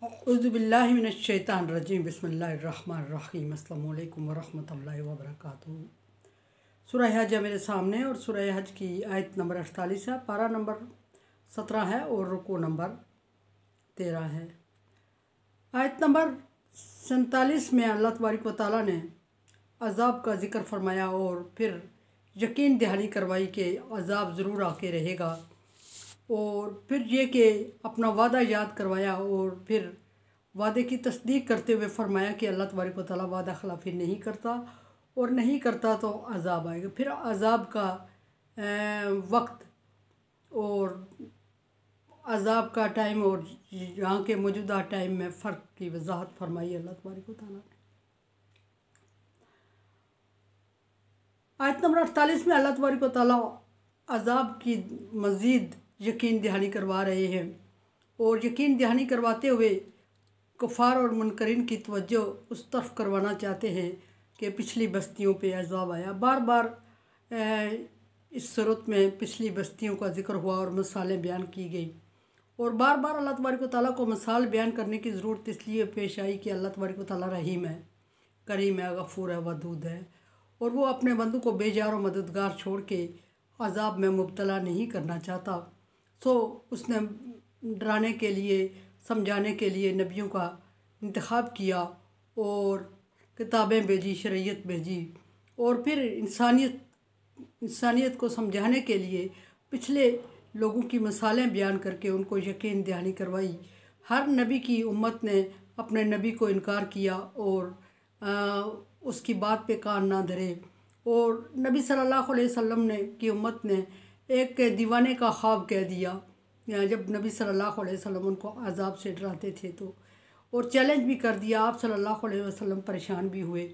औज़ुबिल्लाहि मिनश्शैतानिर्रजीम बिस्मिल्लाहिर्रहमानिर्रहीम अस्सलामु अलैकुम वरहमतुल्लाहि वबरकातुहू। सूरह हज है मेरे सामने और सूरह हज की आयत नंबर 48 है, पारा नंबर 17 है और रुकू नंबर 13 है। आयत नंबर 47 में अल्लाह तबारक व तआला ने अज़ाब का ज़िक्र फरमाया और फिर यकीन दहानी करवाई कि अज़ाब ज़रूर आके रहेगा, और फिर ये कि अपना वादा याद करवाया और फिर वादे की तस्दीक करते हुए फरमाया कि अल्लाह तबारक व तआला वादा खिलाफ़ी नहीं करता और नहीं करता तो अज़ाब आएगा। फिर अज़ाब का वक्त और अज़ाब का टाइम और यहाँ के मौजूदा टाइम में फ़र्क की वजाहत फरमाई अल्लाह तबारक व तआला ने। आयत नंबर 48 में अल्लाह तबारक व तआला अज़ाब की मज़ीद यकीन दहानी करवा रहे हैं और यकीन दहानी करवाते हुए कुफ़ार और मुनकरीन की तवज्जो उस तरफ करवाना चाहते हैं कि पिछली बस्तियों पे अज़ाब आया। बार बार इस सूरत में पिछली बस्तियों का ज़िक्र हुआ और मिसालें बयान की गई, और बार बार अल्लाह तबारक व तआला को मिसाल बयान करने की ज़रूरत इसलिए पेश आई कि अल्लाह तबारक व तआला रहीम है, करीम है, गफ़ूर है, वदूद है, और वो अपने बंदों को बेजार और मददगार छोड़ के अज़ाब में मुब्तला नहीं करना चाहता। सो उसने डराने के लिए, समझाने के लिए नबियों का इंतखाब किया और किताबें भेजी, शरीयत भेजी, और फिर इंसानियत को समझाने के लिए पिछले लोगों की मिसालें बयान करके उनको यकीन दहानी करवाई। हर नबी की उम्मत ने अपने नबी को इनकार किया और उसकी बात पे कान ना धरे, और नबी सल्लल्लाहु अलैहि वसल्लम ने की उम्मत ने एक दीवाने का ख्वाब कह दिया जब नबी सल्लल्लाहु अलैहि वसल्लम उनको अज़ाब से डराते थे तो, और चैलेंज भी कर दिया। आप सल्लल्लाहु अलैहि वसल्लम परेशान भी हुए,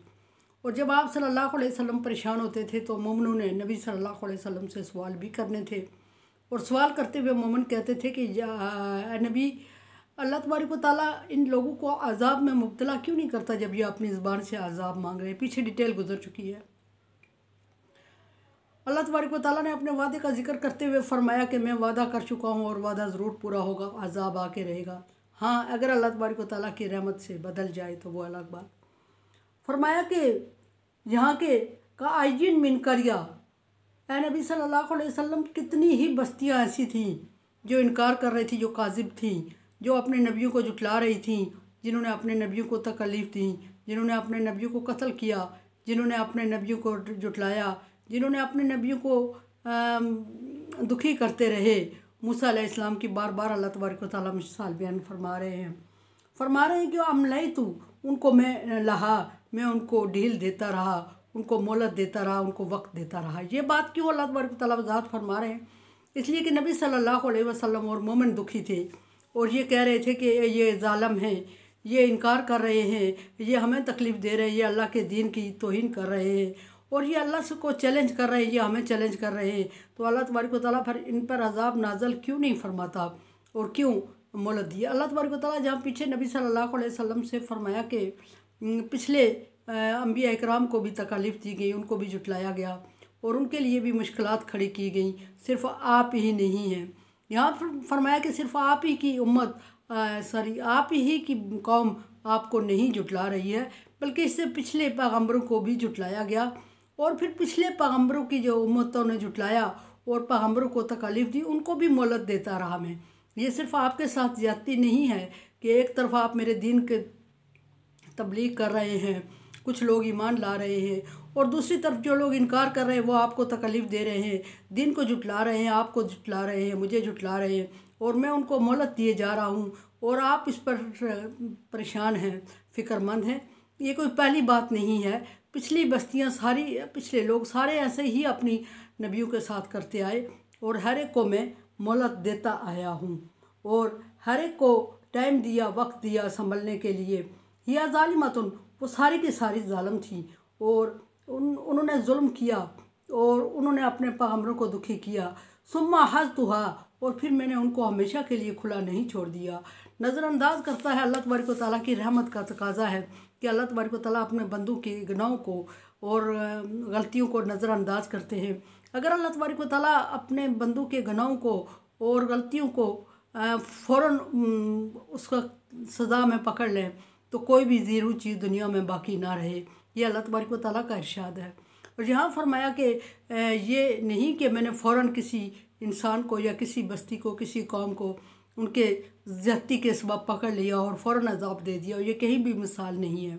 और जब आप सल्लल्लाहु अलैहि वसल्लम परेशान होते थे तो मोमिनों ने नबी सल्लल्लाहु अलैहि वसल्लम से सवाल भी करने थे, और सवाल करते हुए मोमिन कहते थे कि नबी, अल्लाह तबारक व तआला इन लोगों को अज़ाब में मुब्तला क्यों नहीं करता जब ये अपनी ज़बान से अज़ाब मांग रहे हैं। पीछे डिटेल गुजर चुकी है। अल्लाह तबारक व तआला ने अपने वादे का जिक्र करते हुए फरमाया कि मैं वादा कर चुका हूँ और वादा ज़रूर पूरा होगा, अज़ाब आके रहेगा। हाँ, अगर अल्लाह तबारक व तआला की रहमत से बदल जाए तो वो अलग बात। फरमाया कि यहाँ के का आयन मिन करिया, ए नबी सल्लल्लाहु अलैहि वसल्लम, कितनी ही बस्तियाँ ऐसी थीं जो इनकार कर रही थी, जो काज़िब थीं, जो अपने नबियों को जुटला रही थीं, जिन्होंने अपने नबियों को तकलीफ़ दी, जिन्होंने अपने नबियों को कत्ल किया, जिन्होंने अपने नबियों को जुटलाया, जिन्होंने अपने नबियों को दुखी करते रहे। मूसा अलैहिस्सलाम की बार बार अल्लाह तबारक व तआला मिसाल बयान फरमा रहे हैं कि अमलाई तू, उनको मैं उनको ढील देता रहा, उनको मोहलत देता रहा, उनको वक्त देता रहा। ये बात क्यों अल्लाह तबारक व तआला वज़ाहत फरमा रहे हैं? इसलिए कि नबी सल्लल्लाहु अलैहि वसल्लम और मोमिन दुखी थे और ये कह रहे थे कि ये ज़ालिम हैं, ये इनकार कर रहे हैं, ये हमें तकलीफ़ दे रहे हैं, ये अल्लाह के दीन की तौहीन कर रहे हैं, और ये अल्लाह से को चैलेंज कर रहे हैं, ये हमें चैलेंज कर रहे हैं। तो अल्लाह तबारक व तआला फिर इन पर अज़ाब नाज़िल क्यों नहीं फरमाता और क्यों मोहलत दी? अल्लाह तबारक व तआला जहाँ पीछे नबी सल्लल्लाहु अलैहि वसल्लम से फरमाया कि पिछले अंबिया इकराम को भी तकालीफ़ दी गई, उनको भी जुटलाया गया और उनके लिए भी मुश्किलात खड़ी की गई, सिर्फ आप ही नहीं हैं। यहाँ फरमाया कि सिर्फ आप ही की उम्मत आप ही की कौम आपको नहीं जुटला रही है, बल्कि इससे पिछले पैगम्बरों को भी जुटलाया गया, और फिर पिछले पैगम्बरों की जो उम्मतों ने जुटलाया और पैगम्बरों को तकालीफ़ दी, उनको भी मोहलत देता रहा मैं। ये सिर्फ आपके साथ ज़्यादती नहीं है कि एक तरफ आप मेरे दीन के तबलीग कर रहे हैं, कुछ लोग ईमान ला रहे हैं, और दूसरी तरफ जो लोग इनकार कर रहे हैं वो आपको तकलीफ़ दे रहे हैं, दीन को जुटला रहे हैं, आपको जुटला रहे हैं, मुझे जुटला रहे हैं, और मैं उनको मोहलत दिए जा रहा हूँ और आप इस पर परेशान हैं, फ़िक्रमंद हैं। ये कोई पहली बात नहीं है। पिछली बस्तियाँ सारी, पिछले लोग सारे ऐसे ही अपनी नबियों के साथ करते आए, और हर एक को मैं मोहलत देता आया हूँ और हर एक को टाइम दिया, वक्त दिया संभलने के लिए। या ज़ालिमतुन, वो सारी की सारी ज़ालिम थी और उन्होंने जुल्म किया और उन्होंने अपने पैगम्बरों को दुखी किया। सुम्मा हज़्तुहा, और फिर मैंने उनको हमेशा के लिए खुला नहीं छोड़ दिया। नज़रअंदाज करता है अल्लाह तबारक व तआला की रहमत का तकाज़ा है कि अल्लाह तबारक व तआला अपने बंदों के गुनाहों को और गलतियों को नज़रअंदाज करते हैं। अगर अल्लाह तबारक व तआला अपने बंदों के गुनाहों को और गलतियों को फ़ौरन उसका سزا میں پکڑ لیں تو کوئی بھی زیرو چیز دنیا میں باقی نہ رہے۔ یہ اللہ تبارک و تعالیٰ کا ارشاد ہے۔ اور یہاں فرمایا کہ یہ نہیں کہ میں نے فوراً کسی انسان کو یا کسی بستی کو، کسی قوم کو ان کے زیادتی کے سبب پکڑ لیا اور فوراً عذاب دے دیا، اور یہ کہیں بھی مثال نہیں ہے۔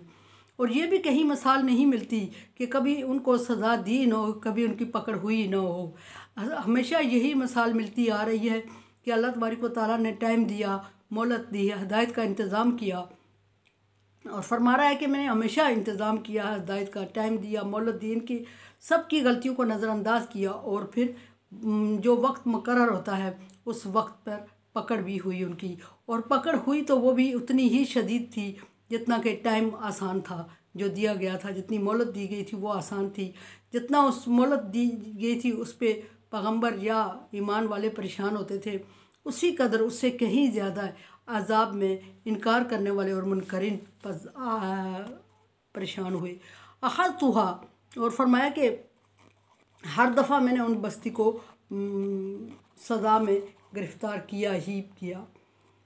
اور یہ بھی کہیں مثال نہیں ملتی کہ کبھی ان کو سزا دی نہ ہو، کبھی ان کی پکڑ ہوئی نہ ہو۔ ہمیشہ یہی مثال ملتی آ رہی ہے کہ اللہ تبارک و تعالیٰ نے ٹائم دیا، مہلت دی، ہدایت کا انتظام کیا، اور فرما رہا ہے کہ میں نے ہمیشہ انتظام کیا، ہدایت کا ٹائم دیا، مہلت دی، ان کی سب کی غلطیوں کو نظر انداز کیا، اور پھر جو وقت مقرر ہوتا ہے اس وقت پر پکڑ بھی ہوئی ان کی، اور پکڑ ہوئی تو وہ بھی اتنی ہی شدید تھی جتنا کہ ٹائم آسان تھا جو دیا گیا تھا، جتنی مہلت دی گئی تھی وہ آسان تھی، جتنا اس مہلت دی گئی تھی اس پہ پیغمبر یا ایمان والے پریشان ہوتے تھے، اسی قدر اس سے کہیں زیادہ عذاب میں انکار کرنے والے اور منکرین پریشان ہوئے۔ اخذتها، اور فرمایا کہ ہر دفعہ میں نے ان بستی کو سزا میں گرفتار کیا ہی کیا،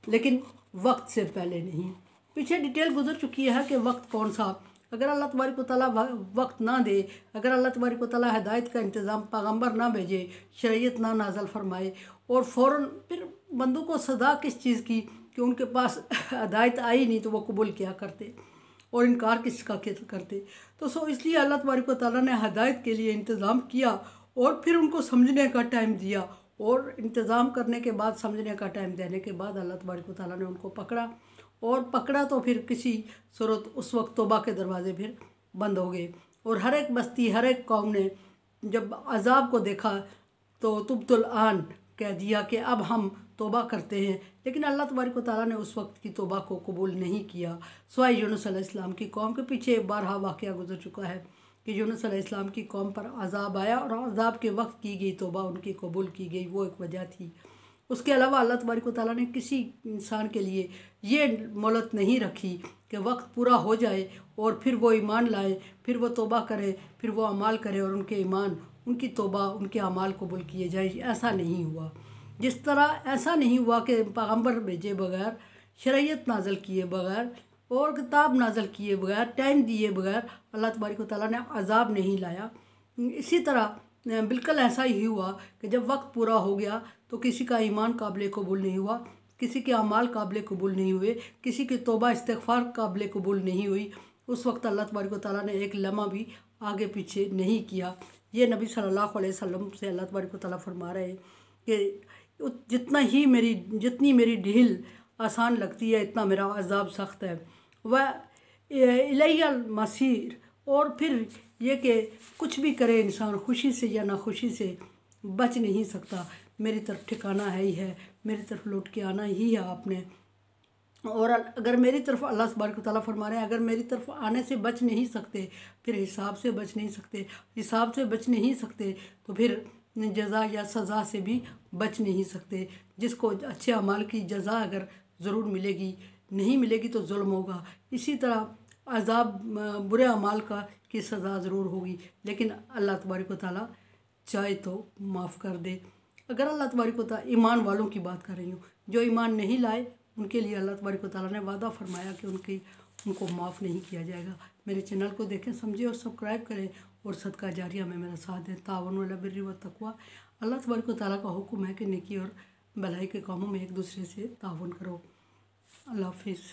لیکن وقت سے پہلے نہیں۔ پیچھے ڈیٹیل گزر چکی ہے کہ وقت کون سا۔ اگر اللہ تبارک و تعالیٰ وقت نہ دے، اگر اللہ تبارک و تعالیٰ ہدایت کا انتظام پیغمبر نہ بھیجے، شریعت نہ نازل فرمائے، اور فوراً پھر بندوں کو سزا کس چیز کی کہ ان کے پاس ہدایت آئی نہیں تو وہ قبول کیا کرتے اور انکار کس کا کرتے۔ تو اس لیے اللہ تبارک و تعالیٰ نے ہدایت کے لیے انتظام کیا، اور پھر ان کو سمجھنے کا ٹائم دیا، اور انتظام کرنے کے بعد، سمجھنے کا ٹائم دینے کے بعد اللہ تبارک و تعالیٰ نے ان کو پکڑا، اور پکڑا تو پھر کسی صورت اس وقت توبہ کے دروازے پھر بند ہو گئے، اور ہر ایک بستی، ہر ایک قوم نے جب عذاب کو دیکھا تو تبت الآن کہہ دیا کہ اب ہم توبہ کرتے ہیں، لیکن اللہ تبارک و تعالیٰ نے اس وقت کی توبہ کو قبول نہیں کیا، سوائے یونس علیہ السلام کی قوم کے۔ پیچھے بارہا واقعہ گزر چکا ہے کہ یونس علیہ السلام کی قوم پر عذاب آیا، اور عذاب کے وقت کی گئی توبہ ان کی قبول کی گئی، وہ ایک وجہ تھی۔ اس کے علاوہ اللہ تبارک و تعالیٰ نے کسی انسان کے لیے یہ مہلت نہیں رکھی کہ وقت پورا ہو جائے اور پھر وہ ایمان لائے، پھر وہ توبہ کرے، پھر وہ اعمال کرے، اور ان کے ایمان، ان کی توبہ، ان کے اعمال قبول کیے جائیں۔ ایسا نہیں ہوا۔ جس طرح ایسا نہیں ہوا کہ پیغمبر بھیجے بغیر، شریعت نازل کیے بغیر، اور کتاب نازل کیے بغیر، ٹائم دیے بغیر اللہ تبارک و تعالیٰ نے عذاب نہیں لایا، اسی طرح بالکل ایسا ہی ہوا کہ جب وقت پورا ہو گیا تو کسی کا ایمان قابل قبول نہیں ہوا، کسی کے اعمال قابل قبول نہیں ہوئے، کسی کی توبہ استغفار قابل قبول نہیں ہوئی، اس وقت اللہ تبارک و تعالیٰ نے ایک لمحہ بھی آگے پیچھے نہیں کیا۔ یہ نبی صلی اللہ علیہ وسلم سے اللہ تبارک و تعالیٰ فرما رہے ہیں کہ جتنی میری ڈھیل آسان لگتی ہے اتنا میرا عذاب سخت ہے، وَإِلَيَّ الْمَصِيرُ، اور پھر یہ کہ کچھ بھی کرے انسان، خوشی سے یا ناخوشی سے بچ نہیں سکتا، میری طرف ٹھکانہ ہے ہی ہے، میری طرف لوٹ کے آنا ہی ہے آپ نے۔ اور اگر میری طرف، اللہ تبارک و تعالیٰ فرما رہے ہیں، اگر میری طرف آنے سے بچ نہیں سکتے، پھر حساب سے بچ نہیں سکتے، حساب سے بچ نہیں سکتے تو پھر جزا یا سزا سے بھی بچ نہیں سکتے۔ جس کو اچھے اعمال کی جزا اگر ضرور ملے گی، نہیں ملے گی تو ظلم ہوگا، اسی طرح عذاب برے اعمال کی سزا ضرور ہوگی، لیکن اللہ تبارک و تعالیٰ چاہے تو معاف کر دے۔ اگر اللہ تبارک و تعالیٰ، ایمان والوں کی بات کر رہی ہوں، جو ایمان نہیں لائے ان کے لیے اللہ تبارک و تعالیٰ نے وعدہ فرمایا کہ ان کو معاف نہیں کیا جائے گا۔ میرے چینل کو دیکھیں، سمجھیں اور سبسکرائب کریں، اور صدقہ جاریہ میں میرا ساتھ دیں۔ تعاون علی البر والتقوی، اللہ تبارک و تعالیٰ کا حکم ہے کہ نیکی اور بھلائی کے کاموں میں ایک دوسرے سے تعاون کرو۔ اللہ حافظ۔